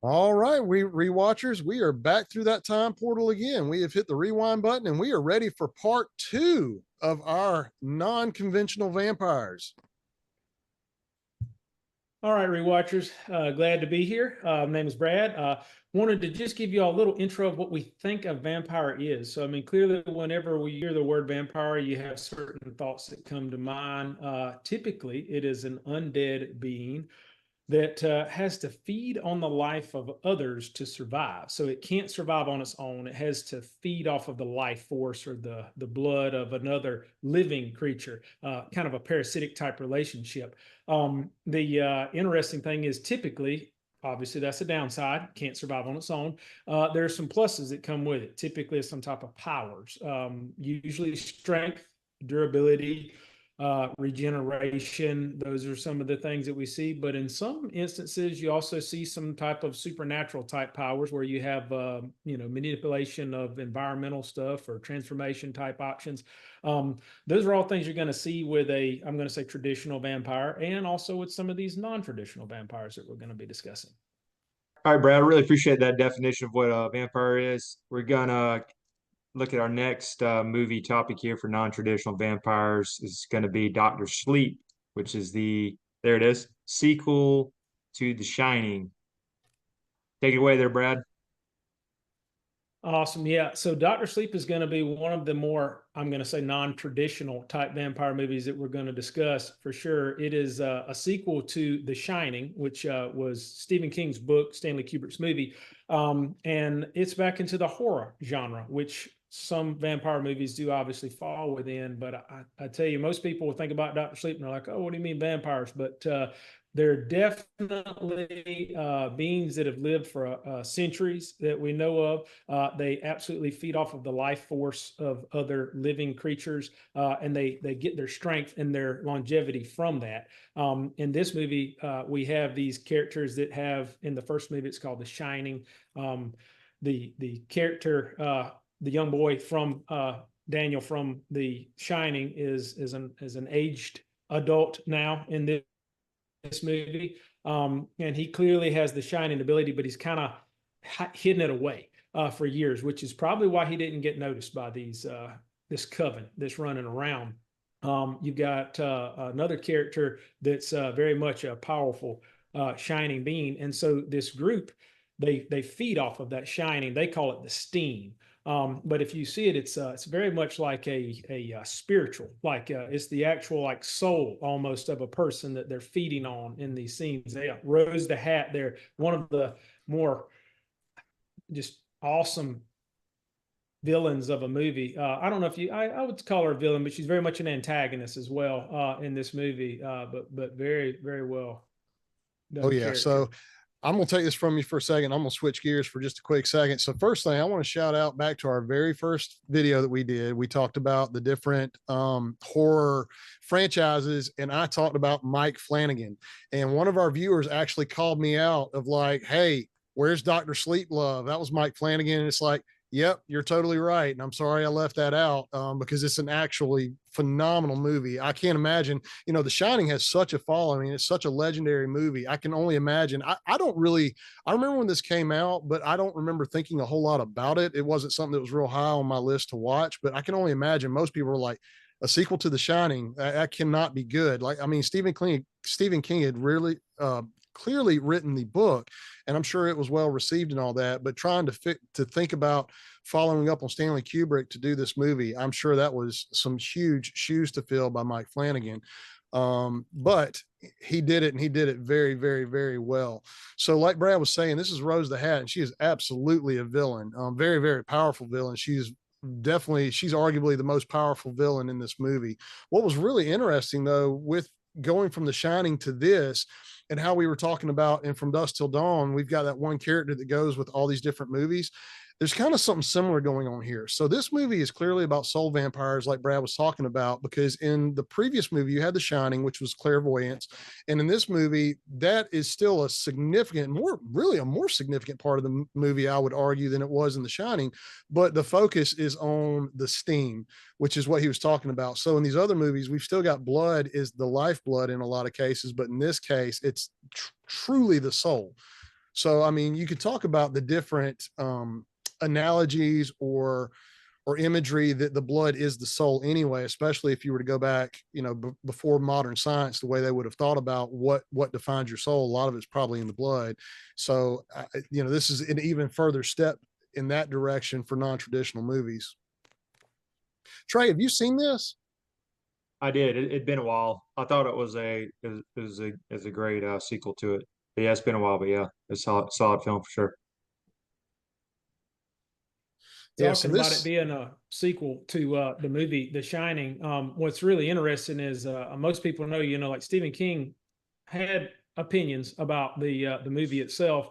All right, we rewatchers, we are back through that time portal again. We have hit the rewind button and we are ready for part two of our non-conventional vampires. All right, rewatchers, glad to be here. My name is Brad. Wanted to just give you all a little intro of what we think a vampire is. So, I mean, clearly, whenever we hear the word vampire, you have certain thoughts that come to mind. Typically, it is an undead being that has to feed on the life of others to survive. So it can't survive on its own. It has to feed off of the life force or the blood of another living creature, kind of a parasitic type relationship. The interesting thing is typically, obviously, that's a downside. Can't survive on its own. There are some pluses that come with it. Typically, some type of powers, usually strength, durability, regeneration. Those are some of the things that we see. But in some instances, you also see some type of supernatural type powers where you have, manipulation of environmental stuff or transformation type options. Those are all things you're going to see with I'm going to say traditional vampire, and also with some of these non-traditional vampires that we're going to be discussing. All right, Brad, I really appreciate that definition of what a vampire is. We're gonna look at our next movie topic here for non-traditional vampires. Is going to be Doctor Sleep, which is there it is, sequel to The Shining. Take it away there, Brad. Awesome. Yeah. So Doctor Sleep is going to be one of the more, I'm going to say, non-traditional type vampire movies that we're going to discuss for sure. It is a sequel to The Shining, which was Stephen King's book, Stanley Kubrick's movie. And it's back into the horror genre, which some vampire movies do obviously fall within. But I tell you, most people will think about Doctor Sleep and they're like, oh, what do you mean vampires? But they're definitely beings that have lived for centuries that we know of. They absolutely feed off of the life force of other living creatures, and they get their strength and their longevity from that. In this movie, we have these characters that have, in the first movie, it's called The Shining. The character, the young boy from Daniel from The Shining, is an aged adult now in this movie, and he clearly has the shining ability, but he's kind of hidden it away for years, which is probably why he didn't get noticed by this coven that's running around. You've got another character that's very much a powerful shining being, and so this group, they feed off of that shining. They call it the steam. But if you see it, it's very much like a spiritual, like it's the actual like soul almost of a person that they're feeding on in these scenes. They Rose the Hat, they're one of the more just awesome villains of a movie. I don't know if I would call her a villain, but she's very much an antagonist as well in this movie. But very, very well done. Oh yeah, character. so I'm going to take this from you for a second. I'm going to switch gears for just a quick second. So first thing, I want to shout out back to our very first video that we did. We talked about the different horror franchises, and I talked about Mike Flanagan. And one of our viewers actually called me out of like, hey, where's Dr. Sleep Love? That was Mike Flanagan. And it's like, yep, you're totally right. And I'm sorry I left that out because it's an actually phenomenal movie. I can't imagine, The Shining has such a following. It's such a legendary movie. I can only imagine. I don't really, I remember when this came out, but I don't remember thinking a whole lot about it. It wasn't something that was real high on my list to watch, but I can only imagine most people were like, a sequel to The Shining, that cannot be good. Like, I mean, Stephen King had really, clearly written the book, and I'm sure it was well received and all that, but trying to think about following up on Stanley Kubrick to do this movie, I'm sure that was some huge shoes to fill by Mike Flanagan. But he did it, and he did it very, very, very well. So like Brad was saying, this is Rose the Hat, and she is absolutely a villain, very, very powerful villain. She's arguably the most powerful villain in this movie. What was really interesting though, with going from The Shining to this, and how we were talking about, and From Dusk Till Dawn, we've got that one character that goes with all these different movies. There's kind of something similar going on here. So this movie is clearly about soul vampires, like Brad was talking about, because in the previous movie, you had The Shining, which was clairvoyance. And in this movie, that is still a significant, really a more significant part of the movie, I would argue, than it was in The Shining. But the focus is on the steam, which is what he was talking about. So in these other movies, we've still got blood is the lifeblood in a lot of cases. But in this case, it's truly the soul. So, I mean, you could talk about the different analogies or imagery that the blood is the soul anyway, especially if you were to go back, you know, before modern science, the way they would have thought about what defines your soul. A lot of it's probably in the blood. So, you know, this is an even further step in that direction for non-traditional movies. Trey, have you seen this? I did. It'd been a while. I thought it was a great sequel to it. But yeah, it's been a while, but yeah, it's solid film for sure. Yeah. So Talking about it this, being a sequel to the movie The Shining, what's really interesting is most people know, you know, like Stephen King had opinions about the movie itself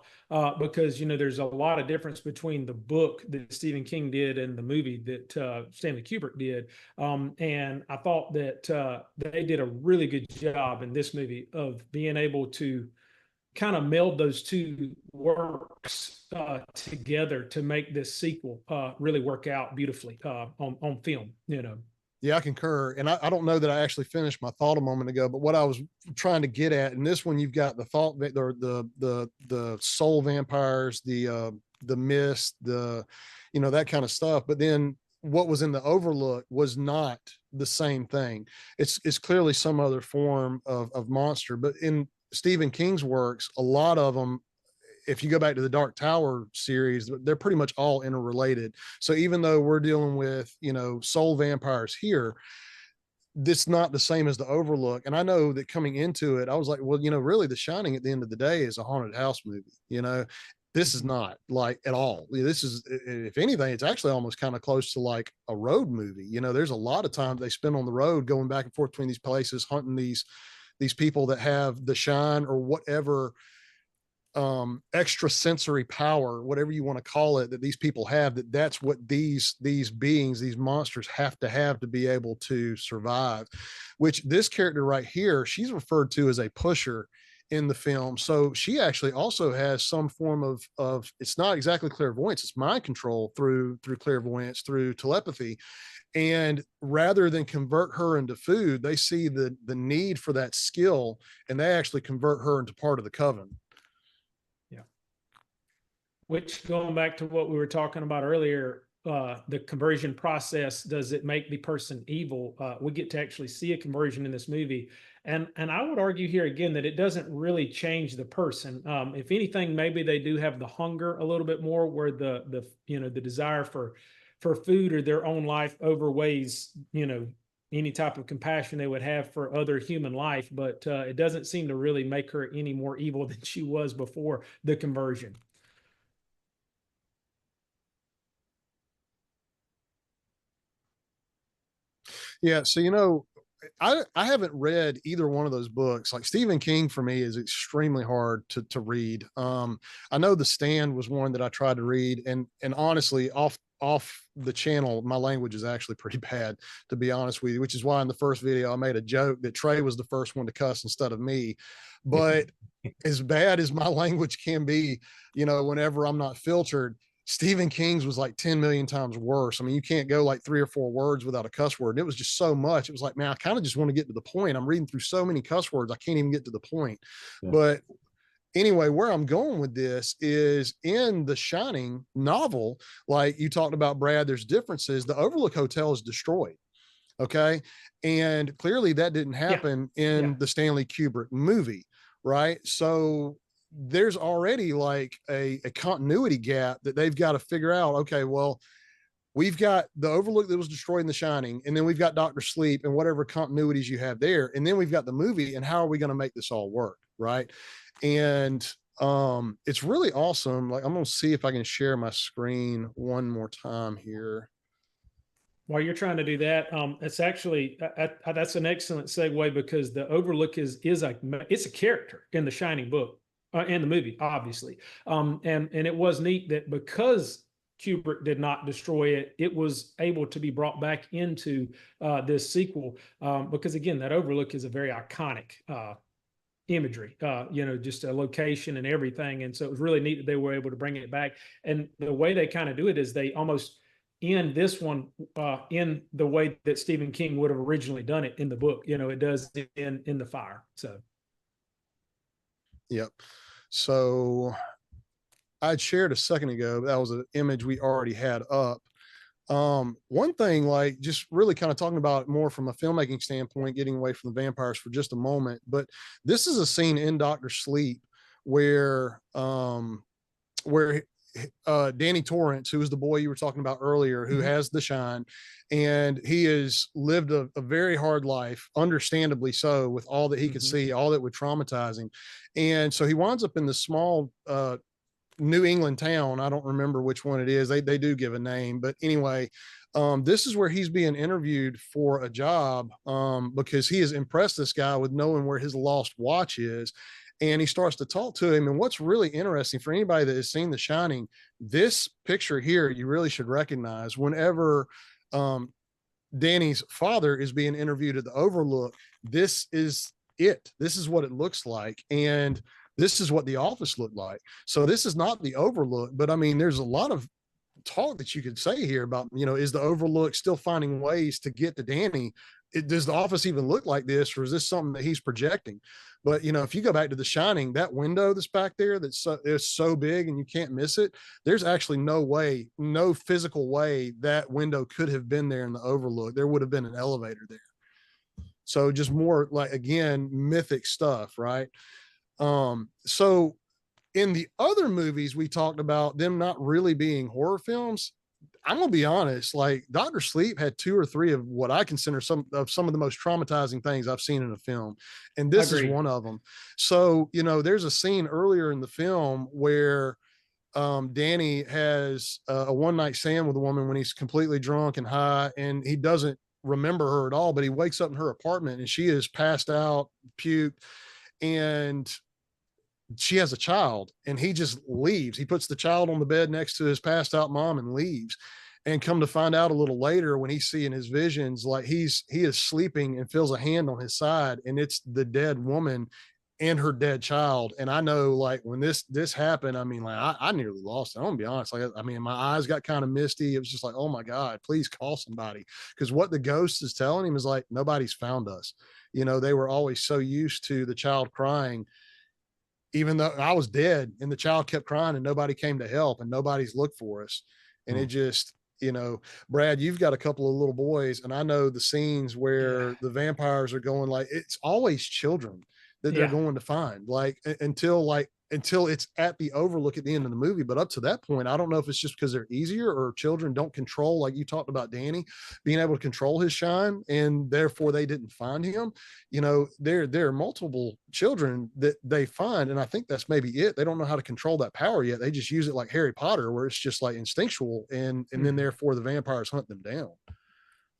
because you know there's a lot of difference between the book that Stephen King did and the movie that Stanley Kubrick did, and I thought that they did a really good job in this movie of being able to kind of meld those two works together to make this sequel really work out beautifully on film, you know. yeah, I concur. And I don't know that I actually finished my thought a moment ago, but what I was trying to get at in this one, you've got the thought, the soul vampires, the mist, the, you know, that kind of stuff. But then what was in the Overlook was not the same thing. It's clearly some other form of monster. But in Stephen King's works, a lot of them, if you go back to the Dark Tower series, they're pretty much all interrelated. So even though we're dealing with, you know, soul vampires here, this not the same as the Overlook. And I know that coming into it, I was like, well, you know, really The Shining at the end of the day is a haunted house movie, you know. This is not like at all. This is, if anything, it's actually almost kind of close to like a road movie. You know, there's a lot of time they spend on the road going back and forth between these places, hunting these people that have the shine or whatever extra sensory power, whatever you want to call it, that these people have, that's what these beings, these monsters have to be able to survive. Which this character right here, she's referred to as a pusher in the film. So she actually also has some form of it's not exactly clairvoyance, it's mind control through clairvoyance, through telepathy. And rather than convert her into food, they see the need for that skill, and they actually convert her into part of the coven. Which, going back to what we were talking about earlier, the conversion process, does it make the person evil? We get to actually see a conversion in this movie. And I would argue here again that it doesn't really change the person. If anything, maybe they do have the hunger a little bit more, where the you know, the desire for food or their own life overweighs, you know, any type of compassion they would have for other human life. But it doesn't seem to really make her any more evil than she was before the conversion. Yeah. So, you know, I haven't read either one of those books. Like Stephen King for me is extremely hard to read. I know The Stand was one that I tried to read, and honestly, off the channel, my language is actually pretty bad, to be honest with you, which is why in the first video I made a joke that Trey was the first one to cuss instead of me. But as bad as my language can be, you know, whenever I'm not filtered, Stephen King's was like 10 million times worse. I mean, you can't go like 3 or 4 words without a cuss word. And it was just so much. It was like, man, I kind of just want to get to the point. I'm reading through so many cuss words, I can't even get to the point. Yeah. But anyway, where I'm going with this is in the Shining novel, like you talked about, Brad, there's differences. The Overlook Hotel is destroyed. Okay. And clearly that didn't happen in the Stanley Kubrick movie. Right. So there's already like a continuity gap that they've got to figure out. Okay, well, we've got the Overlook that was destroyed in The Shining, and then we've got Dr. Sleep and whatever continuities you have there, and then we've got the movie, and how are we going to make this all work, right? And it's really awesome. Like, I'm going to see if I can share my screen one more time here. While you're trying to do that, it's actually that's an excellent segue, because the Overlook is it's a character in the Shining book. In the movie, obviously. And it was neat that because Kubrick did not destroy it, it was able to be brought back into this sequel, because again, that Overlook is a very iconic imagery, you know, just a location and everything. And so it was really neat that they were able to bring it back. And the way they kind of do it is they almost end this one in the way that Stephen King would have originally done it in the book. You know, it does in the fire. So. Yep. So I'd shared a second ago, that was an image we already had up. One thing, like just really kind of talking about it more from a filmmaking standpoint, getting away from the vampires for just a moment, but this is a scene in Doctor Sleep where Danny Torrance, who was the boy you were talking about earlier, who has the shine, and he has lived a very hard life, understandably so, with all that he could see, all that would traumatize him. And so he winds up in this small New England town. I don't remember which one it is. They do give a name, but anyway, this is where he's being interviewed for a job because he has impressed this guy with knowing where his lost watch is. And he starts to talk to him. And what's really interesting for anybody that has seen The Shining, this picture here, you really should recognize whenever Danny's father is being interviewed at the Overlook. This is it. This is what it looks like. And this is what the office looked like. So this is not the Overlook, but I mean, there's a lot of talk that you could say here about, is the Overlook still finding ways to get to Danny? Does the office even look like this, or is this something that he's projecting? But if you go back to The Shining, that window that's back there that's is so big and you can't miss it, there's actually no physical way that window could have been there in the Overlook. There would have been an elevator there. So just more like, again, mythic stuff, right? So in the other movies we talked about them not really being horror films, I'm gonna be honest, like Dr. Sleep had 2 or 3 of what I consider some of the most traumatizing things I've seen in a film. And this is one of them. So, there's a scene earlier in the film where Danny has a one night stand with a woman when he's completely drunk and high, and he doesn't remember her at all, but he wakes up in her apartment and she is passed out, puked, and she has a child, and he just leaves. He puts the child on the bed next to his passed out mom and leaves. And come to find out a little later, when he's seeing his visions, like he is sleeping and feels a hand on his side, and it's the dead woman and her dead child. And I know, like, when this happened, I mean, like I nearly lost it. I'm gonna be honest. Like, I mean, my eyes got kind of misty. It was just like, oh my God, please call somebody. Because what the ghost is telling him is like, nobody's found us. They were always so used to the child crying, even though I was dead, and the child kept crying and nobody came to help and nobody's looked for us. And it just, Brad, you've got a couple of little boys, and I know the scenes where the vampires are going, like, it's always children that they're going to find, like until it's at the Overlook at the end of the movie. But up to that point, I don't know if it's just because they're easier or children don't control, like you talked about Danny being able to control his shine, and therefore they didn't find him. There are multiple children that they find, and I think that's maybe it. They don't know how to control that power yet. They just use it like Harry Potter, where it's just like instinctual, and then therefore the vampires hunt them down.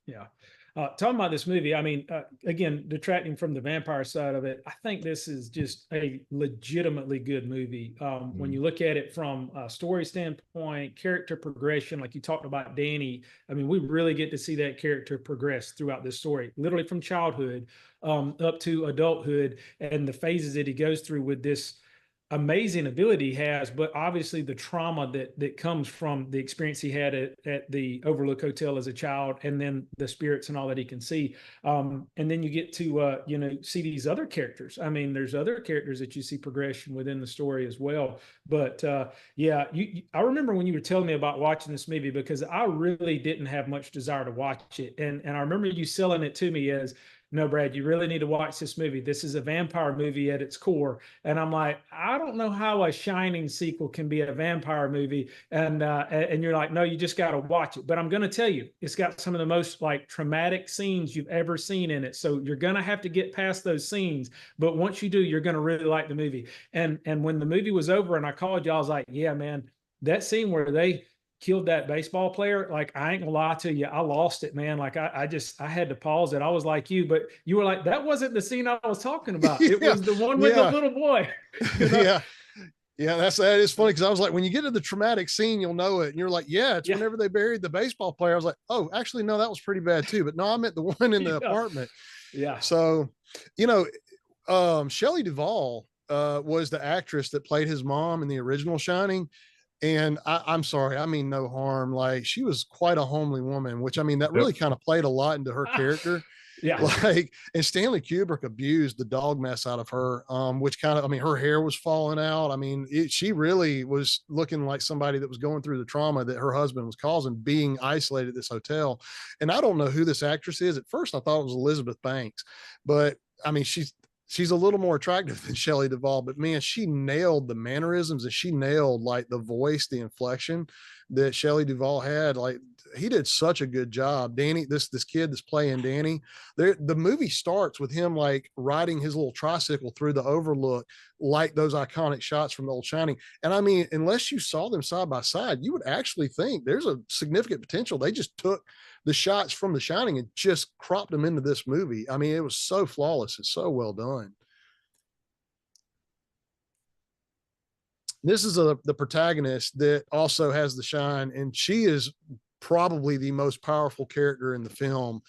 Yeah. Talking about this movie, I mean, again, detracting from the vampire side of it, I think this is just a legitimately good movie. When you look at it from a story standpoint, character progression, like you talked about Danny, I mean, we really get to see that character progress throughout this story, literally from childhood up to adulthood, and the phases that he goes through with this amazing ability he has, but obviously the trauma that comes from the experience he had at the Overlook Hotel as a child, and then the spirits and all that he can see. And then you get to see these other characters. I mean, there's other characters that you see progression within the story as well. But I remember when you were telling me about watching this movie, because I really didn't have much desire to watch it, and I remember you selling it to me as, no, Brad, you really need to watch this movie. This is a vampire movie at its core. And I'm like, I don't know how a Shining sequel can be a vampire movie. And you're like, no, you just got to watch it. But I'm going to tell you, it's got some of the most like traumatic scenes you've ever seen in it. So you're going to have to get past those scenes. But once you do, you're going to really like the movie. And when the movie was over and I called you, I was like, yeah, man, that scene where they killed that baseball player, like, I ain't gonna lie to you, I lost it, man. Like, I had to pause it. I was like you, but you were like, that wasn't the scene I was talking about. It was the one with the little boy. Yeah, that is funny, because I was like, when you get to the traumatic scene, you'll know it, and you're like, it's whenever they buried the baseball player. I was like, oh, actually, no, that was pretty bad too, but no, I meant the one in the apartment. So Shelley Duvall was the actress that played his mom in the original Shining. And I'm sorry, I mean no harm. Like, she was quite a homely woman, which, I mean, that really kind of played a lot into her character. Yeah. Like, and Stanley Kubrick abused the dog mess out of her, which kind of, I mean, her hair was falling out. I mean, she really was looking like somebody that was going through the trauma that her husband was causing, being isolated at this hotel. And I don't know who this actress is. At first, I thought it was Elizabeth Banks, but I mean, she's a little more attractive than Shelley Duvall, but man, she nailed the mannerisms and she nailed like the voice, the inflection that Shelley Duvall had. Like, he did such a good job. Danny, this kid that's playing Danny, the movie starts with him like riding his little tricycle through the overlook, like those iconic shots from the old Shining. And I mean, unless you saw them side by side, you would actually think there's a significant potential. They just took the shots from The Shining and just cropped them into this movie. I mean, it was so flawless. It's so well done. This is the protagonist that also has the shine, and she is probably the most powerful character in the film,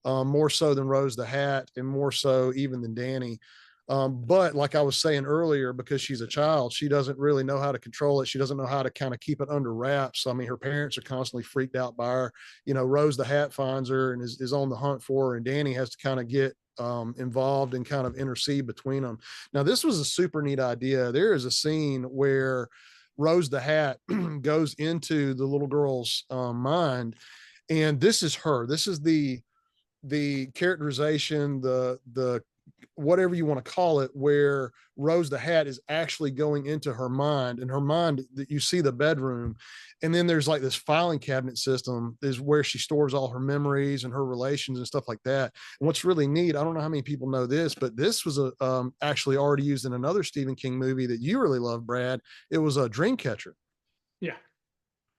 more so than Rose the Hat and more so even than Danny. But like I was saying earlier, because she's a child, she doesn't really know how to control it. She doesn't know how to kind of keep it under wraps. I mean, her parents are constantly freaked out by her. You know, Rose the Hat finds her and is on the hunt for her, and Danny has to kind of get involved and kind of intercede between them. Now, this was a super neat idea. There is a scene where Rose the Hat goes into the little girl's mind, and this is her. This is the characterization, the whatever you want to call it, where Rose the Hat is actually going into her mind, and her mind, that you see the bedroom, and then there's like this filing cabinet system is where she stores all her memories and her relations and stuff like that. And what's really neat, I don't know how many people know this, but this was actually already used in another Stephen King movie that you really love, Brad. It was a Dreamcatcher. Yeah.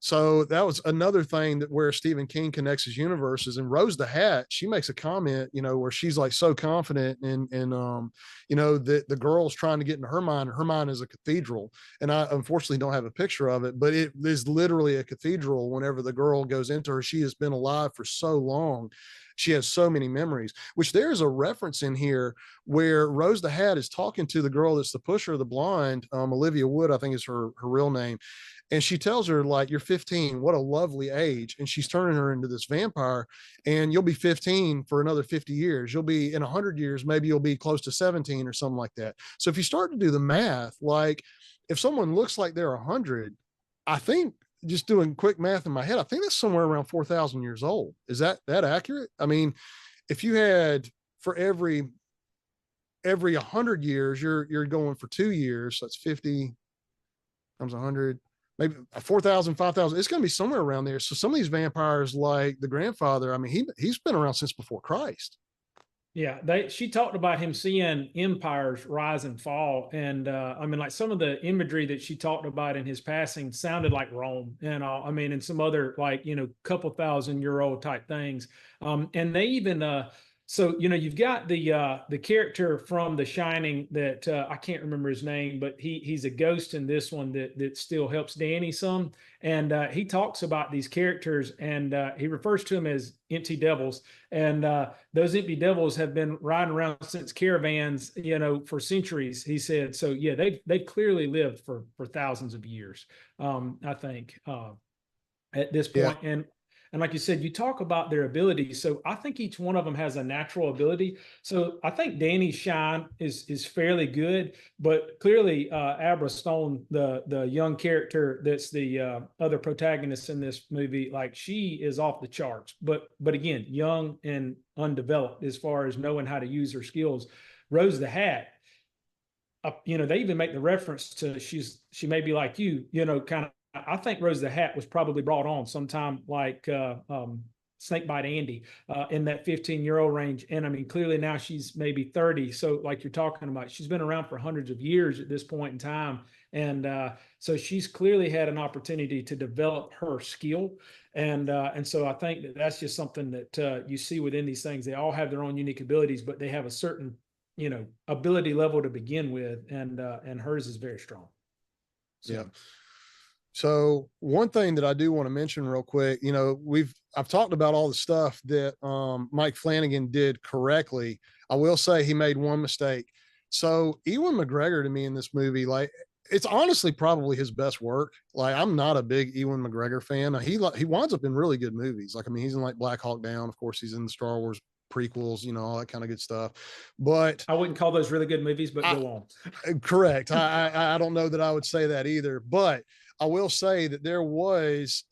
So that was another thing that where Stephen King connects his universes. And Rose the Hat, she makes a comment, you know, where she's like so confident and you know, that the girl's trying to get into her mind. Her mind is a cathedral. And I unfortunately don't have a picture of it, but it is literally a cathedral. Whenever the girl goes into her, she has been alive for so long. She has so many memories, which there's a reference in here where Rose the Hat is talking to the girl that's the pusher, the blonde, Olivia Wood, I think is her real name. And she tells her, like, you're 15, what a lovely age. And she's turning her into this vampire, and you'll be 15 for another 50 years. You'll be in 100 years, maybe you'll be close to 17 or something like that. So if you start to do the math, like if someone looks like they're 100, I think, just doing quick math in my head, I think that's somewhere around 4,000 years old. Is that accurate? I mean, if you had for every 100 years, you're going for 2 years. So that's 50 times 100, maybe 4,000, 5,000. It's going to be somewhere around there. So some of these vampires, like the grandfather, I mean, he's been around since before Christ. Yeah, she talked about him seeing empires rise and fall, and I mean, like some of the imagery that she talked about in his passing sounded like Rome, and I mean, and some other like couple thousand-year-old type things, and they even so you've got the character from The Shining that I can't remember his name, but he's a ghost in this one that still helps Danny some, and he talks about these characters, and he refers to them as empty devils, and those empty devils have been riding around since caravans, for centuries, he said. So yeah, they've clearly lived for thousands of years, I think, at this point. Yeah. And like you said, you talk about their abilities. So I think each one of them has a natural ability. So I think Danny's shine is fairly good, but clearly Abra Stone, the young character that's the other protagonist in this movie, like she is off the charts. But again, young and undeveloped as far as knowing how to use her skills. Rose the Hat, they even make the reference to she may be like you, kind of. I think Rose the Hat was probably brought on sometime like Snakebite Andy in that 15-year-old range. And I mean, clearly now she's maybe 30. So like you're talking about, she's been around for hundreds of years at this point in time. And so she's clearly had an opportunity to develop her skill. And so I think that's just something that you see within these things. They all have their own unique abilities, but they have a certain, ability level to begin with. And hers is very strong. So. Yeah. So one thing that I do want to mention real quick, I've talked about all the stuff that Mike Flanagan did correctly. I will say he made one mistake. So Ewan McGregor to me in this movie, like, it's honestly probably his best work. Like, I'm not a big Ewan McGregor fan. He winds up in really good movies. Like, I mean, he's in like Black Hawk Down. Of course, he's in the Star Wars prequels, you know, all that kind of good stuff. But I wouldn't call those really good movies, but go on. Correct. I don't know that I would say that either, but I will say that there was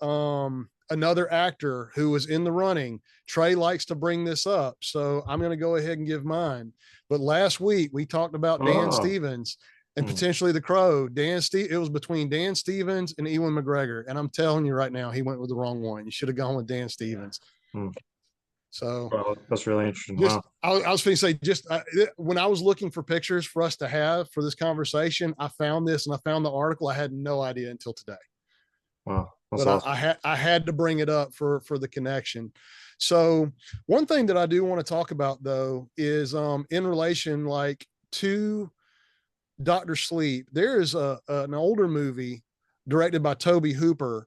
another actor who was in the running. Trey likes to bring this up, so I'm going to go ahead and give mine. But last week we talked about Dan Stevens and potentially the Crow. It was between Dan Stevens and Ewan McGregor, and I'm telling you right now, he went with the wrong one. You should have gone with Dan Stevens. So that's really interesting. Just, wow. I was going to say, when I was looking for pictures for us to have for this conversation, I found this and I found the article. I had no idea until today. Wow. But awesome. I had to bring it up for the connection. So one thing that I do want to talk about though is in relation like to Dr. Sleep, there is an older movie directed by Tobe Hooper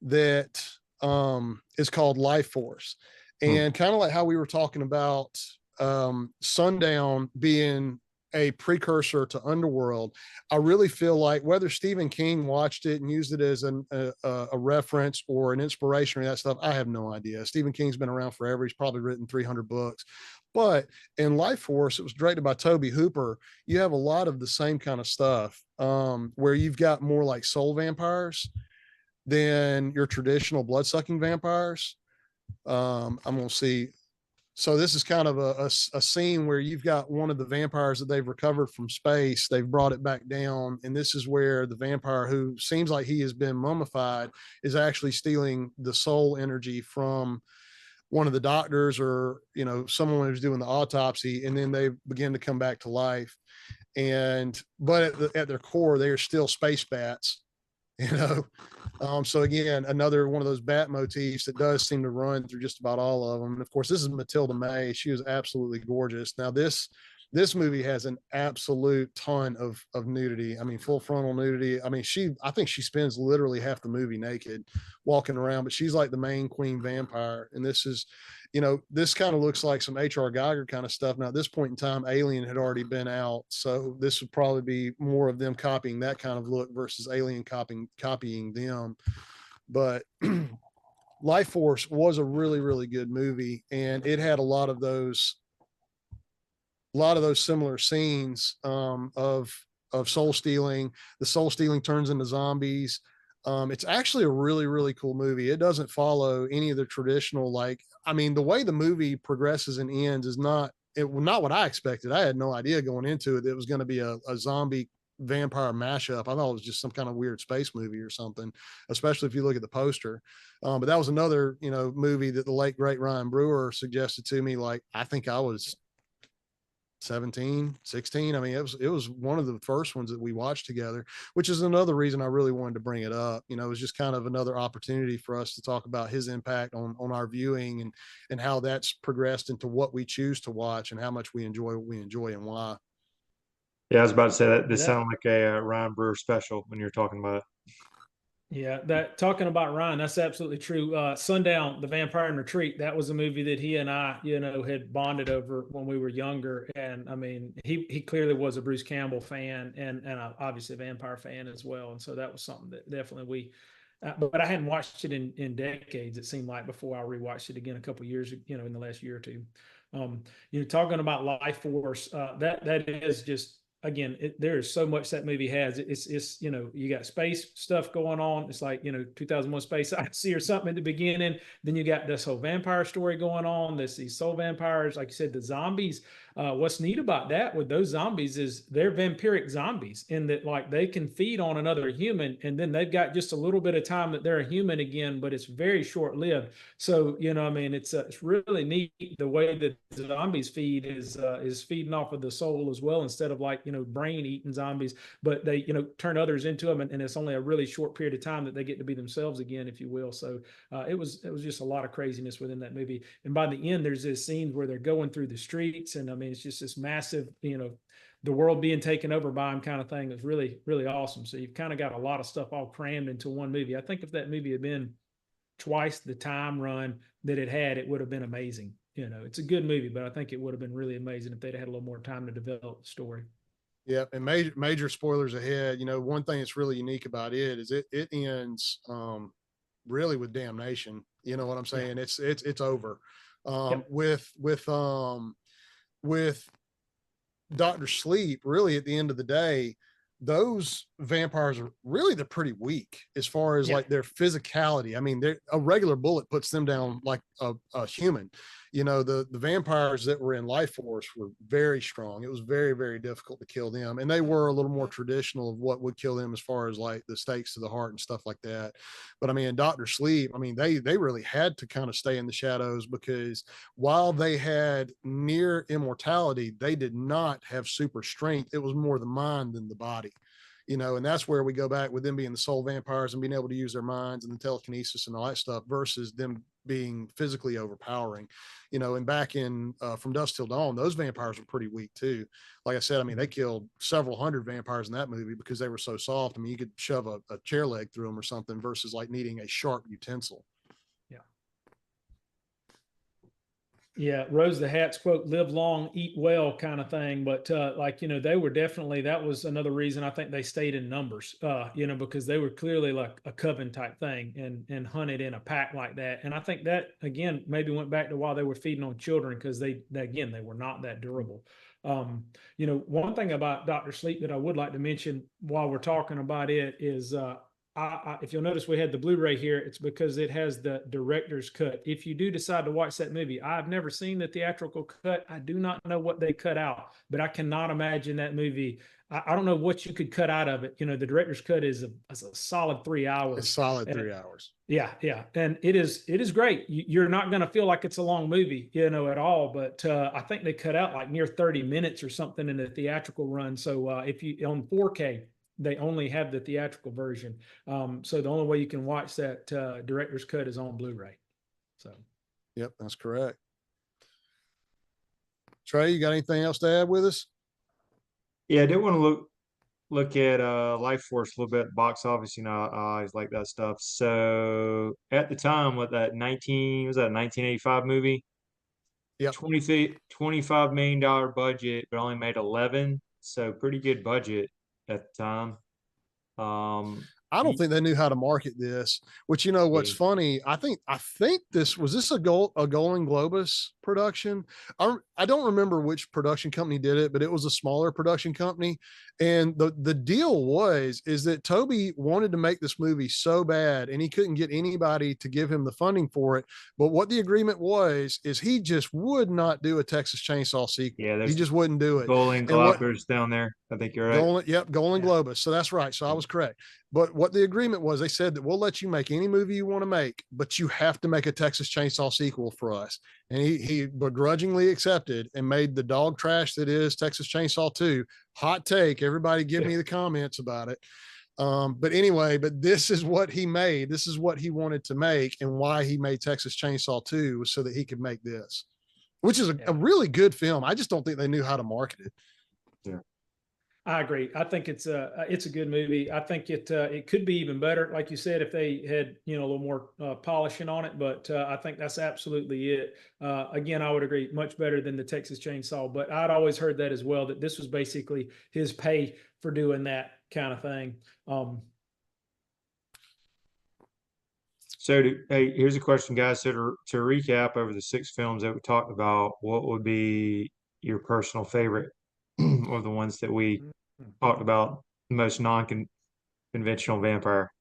that is called Lifeforce. And kind of like how we were talking about Sundown being a precursor to Underworld, I really feel like whether Stephen King watched it and used it as a reference or an inspiration or that stuff, I have no idea. Stephen King's been around forever. He's probably written 300 books. But in Lifeforce, it was directed by Tobe Hooper. You have a lot of the same kind of stuff where you've got more like soul vampires than your traditional blood-sucking vampires. I'm going to see. So this is kind of a scene where you've got one of the vampires that they've recovered from space. They've brought it back down. And this is where the vampire, who seems like he has been mummified, is actually stealing the soul energy from one of the doctors or, you know, someone who's doing the autopsy. And then they begin to come back to life. But at their core, they are still space bats, you know. So again, another one of those bat motifs that does seem to run through just about all of them. And of course, this is Matilda May. She was absolutely gorgeous. Now this movie has an absolute ton of nudity. I mean, full frontal nudity. I mean, I think she spends literally half the movie naked walking around, but she's like the main queen vampire. And this is, you know, this kind of looks like some H.R. Geiger kind of stuff. Now at this point in time, Alien had already been out. So this would probably be more of them copying that kind of look versus Alien copying them. But Lifeforce was a really, really good movie. And it had a lot of those similar scenes of soul stealing. The soul stealing turns into zombies. It's actually a really, really cool movie. It doesn't follow any of the traditional, the way the movie progresses and ends is not what I expected. I had no idea going into it. It was going to be a zombie vampire mashup. I thought it was just some kind of weird space movie or something, especially if you look at the poster. But that was another, you know, movie that the late great Ryan Brewer suggested to me. Like, I think I was 17, 16. I mean, it was one of the first ones that we watched together, which is another reason I really wanted to bring it up. You know, it was just kind of another opportunity for us to talk about his impact on our viewing and how that's progressed into what we choose to watch and how much we enjoy what we enjoy and why. Yeah, I was about to say that this sounded like a Ryan Brewer special when you're talking about it. Yeah, that talking about Ryan, that's absolutely true. Sundown, The Vampire in Retreat, that was a movie that he and I, you know, had bonded over when we were younger. And I mean, he clearly was a Bruce Campbell fan and obviously a vampire fan as well. And so that was something that definitely but I hadn't watched it in decades, it seemed like, before I rewatched it again a couple of years, you know, in the last year or two. You know, talking about Lifeforce, that is just, again, there is so much that movie has. It's you know, you got space stuff going on. It's like, you know, 2001 Space Odyssey or something at the beginning. Then you got this whole vampire story going on. These soul vampires, like you said, the zombies. What's neat about that with those zombies is they're vampiric zombies in that, like, they can feed on another human and then they've got just a little bit of time that they're a human again, but it's very short lived. So, you know, I mean, it's really neat the way that the zombies feed is feeding off of the soul as well, instead of, like, you know, brain eating zombies, but they, you know, turn others into them. And it's only a really short period of time that they get to be themselves again, if you will. So it was just a lot of craziness within that movie. And by the end, there's this scene where they're going through the streets, and I mean, it's just this massive, you know, the world being taken over by them kind of thing. Is really, really awesome. So you've kind of got a lot of stuff all crammed into one movie. I think if that movie had been twice the time run that it had, it would have been amazing. You know, it's a good movie, but I think it would have been really amazing if they'd had a little more time to develop the story. Yeah, and major spoilers ahead. You know, one thing that's really unique about it is it ends really with damnation. You know what I'm saying? Yeah. It's over. Yep. With Dr. Sleep, really at the end of the day, those vampires are really, they're pretty weak as far as Yeah. like their physicality. I mean, a regular bullet puts them down like a human. You know, the vampires that were in Lifeforce were very strong. It was very, very difficult to kill them. And they were a little more traditional of what would kill them as far as like the stakes to the heart and stuff like that. But I mean, Dr. Sleep, I mean, they really had to kind of stay in the shadows because while they had near immortality, they did not have super strength. It was more the mind than the body, you know, and that's where we go back with them being the soul vampires and being able to use their minds and the telekinesis and all that stuff versus them being physically overpowering, you know. And back in From Dusk Till Dawn, those vampires were pretty weak too. Like I said, I mean, they killed several hundred vampires in that movie because they were so soft. I mean, you could shove a chair leg through them or something versus like needing a sharp utensil. Yeah, Rose the Hat's quote, "Live long, eat well," kind of thing. But like, you know, they were definitely, that was another reason I think they stayed in numbers, you know, because they were clearly like a coven type thing and hunted in a pack like that. And I think that again maybe went back to why they were feeding on children, because they again they were not that durable. You know, one thing about Dr. Sleep that I would like to mention while we're talking about it is if you'll notice, we had the Blu-ray here. It's because it has the director's cut. If you do decide to watch that movie, I've never seen the theatrical cut. I do not know what they cut out, but I cannot imagine that movie. I don't know what you could cut out of it. You know, the director's cut is a solid 3 hours. It's solid 3 hours. Yeah, and it is great. You're not going to feel like it's a long movie, you know, at all. But I think they cut out like near 30 minutes or something in the theatrical run. So if you on 4K, they only have the theatrical version. So the only way you can watch that director's cut is on Blu-ray. So, yep, that's correct. Trey, you got anything else to add with us? Yeah, I did want to look at Lifeforce a little bit, box office. You know, I always like that stuff. So at the time, with that 1985 movie? Yeah, $25 million budget, but only made 11. So pretty good budget at the time. I don't think they knew how to market this, which, you know, what's funny, I think this a Golden Globus production. I don't remember which production company did it, but it was a smaller production company. And the deal is that Toby wanted to make this movie so bad and he couldn't get anybody to give him the funding for it. But what the agreement is he just would not do a Texas Chainsaw sequel. Yeah, he just wouldn't do it. Golden Globus down there. I think you're right. Golden Globus. So that's right. So I was correct. But what the agreement was, they said that we'll let you make any movie you want to make, but you have to make a Texas Chainsaw sequel for us. And he begrudgingly accepted and made the dog trash that is Texas Chainsaw 2. Hot take. Everybody give me the comments about it. But anyway, but this is what he made. This is what he wanted to make, and why he made Texas Chainsaw 2 was so that he could make this, which is a really good film. I just don't think they knew how to market it. Yeah. I agree. I think it's a good movie. I think it could be even better, like you said, if they had, you know, a little more polishing on it. But I think that's absolutely it. Again, I would agree, much better than the Texas Chainsaw. But I'd always heard that as well, that this was basically his pay for doing that kind of thing. So, hey, here's a question, guys. So to recap over the 6 films that we talked about, what would be your personal favorite? Or the ones that we talked about, the most non-conventional vampire?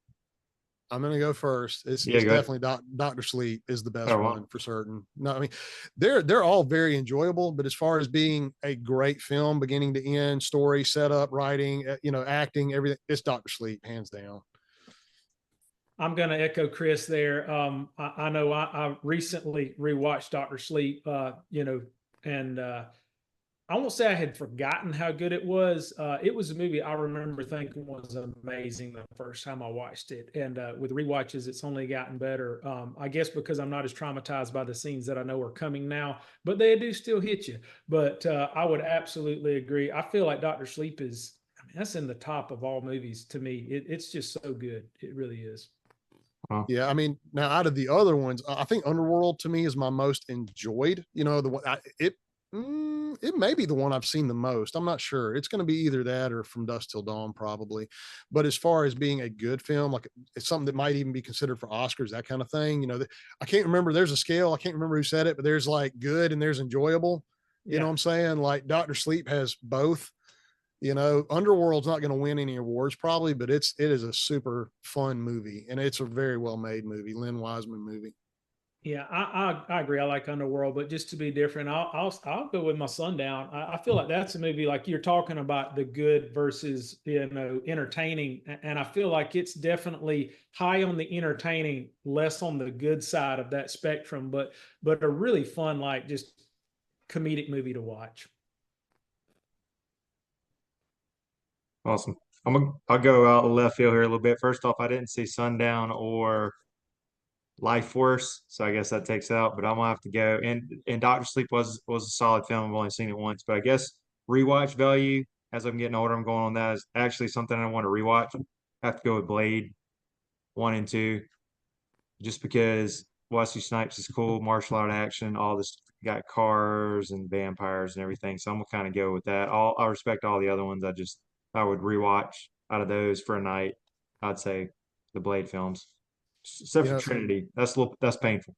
I'm going to go first. It's definitely Dr. Sleep is the best one for certain. No, I mean, they're all very enjoyable, but as far as being a great film, beginning to end, story, setup, writing, you know, acting, everything, it's Dr. Sleep, hands down. I'm going to echo Chris there. I know I recently rewatched Dr. Sleep, you know, and I won't say I had forgotten how good it was. It was a movie I remember thinking was amazing the first time I watched it. And with rewatches, it's only gotten better. I guess because I'm not as traumatized by the scenes that I know are coming now, but they do still hit you. But I would absolutely agree. I feel like Dr. Sleep is, I mean, that's in the top of all movies to me. It's just so good. It really is. Yeah, I mean, now out of the other ones, I think Underworld to me is my most enjoyed. You know, It may be the one I've seen the most. I'm not sure. It's going to be either that or From Dusk Till Dawn, probably. But as far as being a good film, like it's something that might even be considered for Oscars, that kind of thing. I can't remember. There's a scale. I can't remember who said it, but there's like good and there's enjoyable. You know Yeah. what I'm saying? Like Doctor Sleep has both. Underworld's not going to win any awards probably, but it is a super fun movie and it's a very well made movie. Lynn Wiseman movie. Yeah, I agree. I like Underworld, but just to be different, I'll go with my Sundown. I feel like that's a movie like you're talking about the good versus entertaining, and I feel like it's definitely high on the entertaining, less on the good side of that spectrum, but a really fun like just comedic movie to watch. Awesome. I'll go out left field here a little bit. First off, I didn't see Sundown or Lifeforce, so I guess that takes out. But I'm gonna have to go. And Doctor Sleep was a solid film. I've only seen it once, but I guess rewatch value as I'm getting older, I'm going on that is actually something I want to rewatch. I have to go with Blade 1 and 2, just because Wesley Snipes is cool, martial art action, all this got cars and vampires and everything. So I'm gonna kind of go with that. I respect all the other ones. I would rewatch out of those for a night. I'd say the Blade films, except You for know, Trinity. That's painful.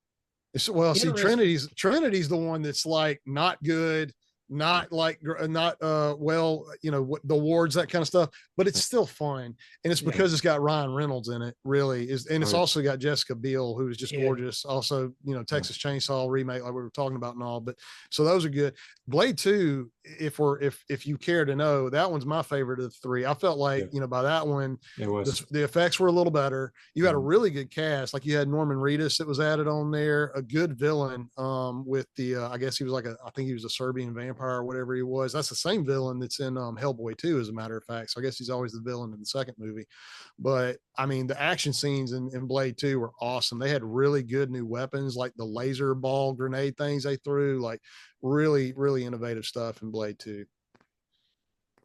well, see, Interesting. Trinity's the one that's like not good, not like not well, the awards, that kind of stuff, but it's still fun, and it's Yeah, because it's got Ryan Reynolds in it, really is, and it's Right. also got Jessica Biel, who is just yeah, gorgeous. Also, Yeah. Texas Chainsaw remake, like we were talking about and all, but so those are good. Blade 2, if you care to know, that one's my favorite of the three. I felt like Yeah. by that one, It was. the effects were a little better. You had a Mhm. really good cast. Like you had Norman Reedus that was added on there, a good villain with the I guess he was I think he was a Serbian vampire or whatever he was. That's the same villain that's in Hellboy 2, as a matter of fact. So I guess he's always the villain in the second movie. But I mean, the action scenes in Blade 2 were awesome. They had really good new weapons, like the laser ball grenade things they threw, like really, really innovative stuff in Blade 2.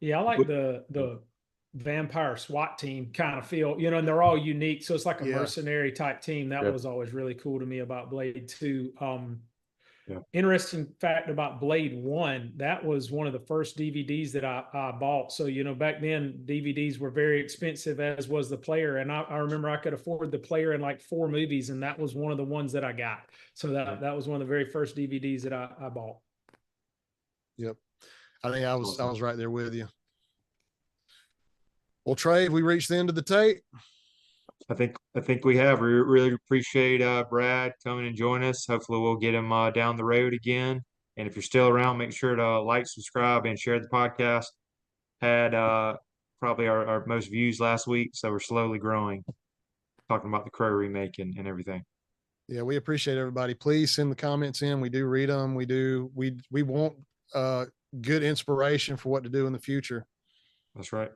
yeah. I like the vampire SWAT team kind of feel, and they're all unique. So it's like a Yeah. mercenary type team. That Yeah. was always really cool to me about Blade 2. Yeah. Interesting fact about Blade 1, that was one of the first DVDs that I bought. So, back then DVDs were very expensive, as was the player. And I remember I could afford the player in like 4 movies, and that was one of the ones that I got. So that was one of the very first DVDs that I bought. Yep. I think I Awesome. was right there with you. Well, Trey, we reached the end of the tape. I think we have. We really appreciate Brad coming and join us. Hopefully, we'll get him down the road again. And if you're still around, make sure to like, subscribe, and share the podcast. Had probably our most views last week, so we're slowly growing. Talking about the Crow remake and everything. Yeah, we appreciate everybody. Please send the comments in. We do read them. We want uh good inspiration for what to do in the future. That's right.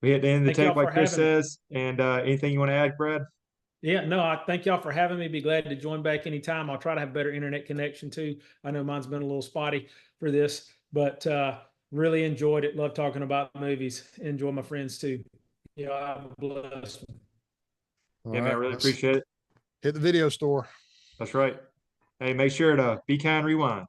We hit the end of the Thank tape, y'all for like Chris having me. says. And anything you want to add, Brad? Yeah, no, I thank y'all for having me. Be glad to join back anytime. I'll try to have better internet connection too. I know mine's been a little spotty for this, but really enjoyed it. Love talking about movies. Enjoy my friends too. I'm blessed. All Yeah, man, I right, really let's appreciate it. hit the video store. That's right. Hey, make sure to be kind, rewind.